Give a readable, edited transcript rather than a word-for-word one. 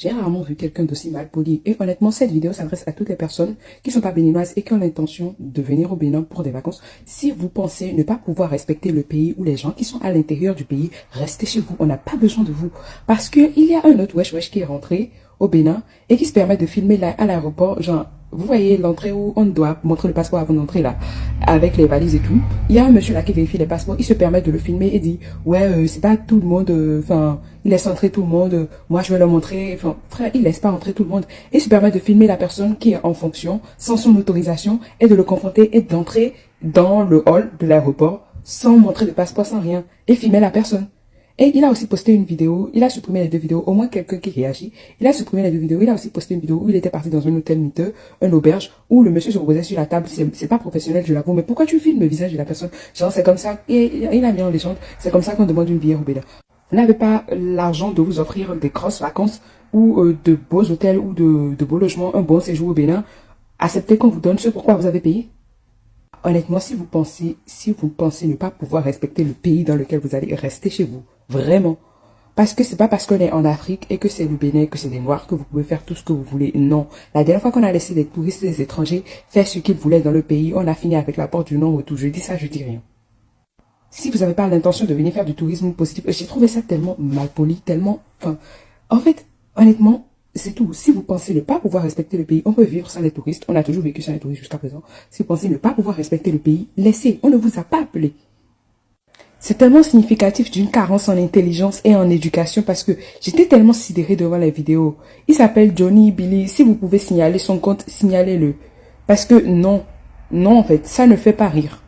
J'ai rarement vu quelqu'un d'aussi mal poli. Et honnêtement, cette vidéo s'adresse à toutes les personnes qui ne sont pas béninoises et qui ont l'intention de venir au Bénin pour des vacances. Si vous pensez ne pas pouvoir respecter le pays ou les gens qui sont à l'intérieur du pays, restez chez vous. On n'a pas besoin de vous. Parce que il y a un autre wesh qui est rentré au Bénin et qui se permet de filmer là à l'aéroport, genre, vous voyez l'entrée où on doit montrer le passeport avant d'entrer là, avec les valises et tout. Il y a un monsieur là qui vérifie les passeports, il se permet de le filmer et dit, ouais, c'est pas tout le monde, enfin, il laisse entrer tout le monde, moi je vais leur montrer, enfin, frère, il laisse pas entrer tout le monde. Il se permet de filmer la personne qui est en fonction, sans son autorisation, et de le confronter et d'entrer dans le hall de l'aéroport, sans montrer de passeport, sans rien, et filmer la personne. Et il a aussi posté une vidéo, il a supprimé les deux vidéos, au moins quelqu'un qui réagit. Il a supprimé les deux vidéos, il a aussi posté une vidéo où il était parti dans un hôtel miteux, un auberge, où le monsieur se reposait sur la table. C'est pas professionnel, je l'avoue, mais pourquoi tu filmes le visage de la personne? Genre, c'est comme ça, et il a mis en légende, c'est comme ça qu'on demande une bière au Bénin. Vous n'avez pas l'argent de vous offrir des grosses vacances, ou de beaux hôtels, ou de beaux logements, un bon séjour au Bénin. Acceptez qu'on vous donne ce pourquoi vous avez payé. Honnêtement, si vous pensez ne pas pouvoir respecter le pays dans lequel vous allez, rester chez vous. Vraiment. Parce que c'est pas parce qu'on est en Afrique et que c'est le Bénin, que c'est des Noirs, que vous pouvez faire tout ce que vous voulez. Non. La dernière fois qu'on a laissé des touristes et des étrangers faire ce qu'ils voulaient dans le pays, on a fini avec la porte du non-retour. Je dis ça, je dis rien. Si vous n'avez pas l'intention de venir faire du tourisme positif, j'ai trouvé ça tellement malpoli, tellement, enfin, en fait, honnêtement, c'est tout. Si vous pensez ne pas pouvoir respecter le pays, on peut vivre sans les touristes. On a toujours vécu sans les touristes jusqu'à présent. Si vous pensez ne pas pouvoir respecter le pays, laissez. On ne vous a pas appelé. C'est tellement significatif d'une carence en intelligence et en éducation parce que j'étais tellement sidérée devant la vidéo. Il s'appelle Johnny Billy. Si vous pouvez signaler son compte, signalez-le. Parce que non, en fait, ça ne fait pas rire.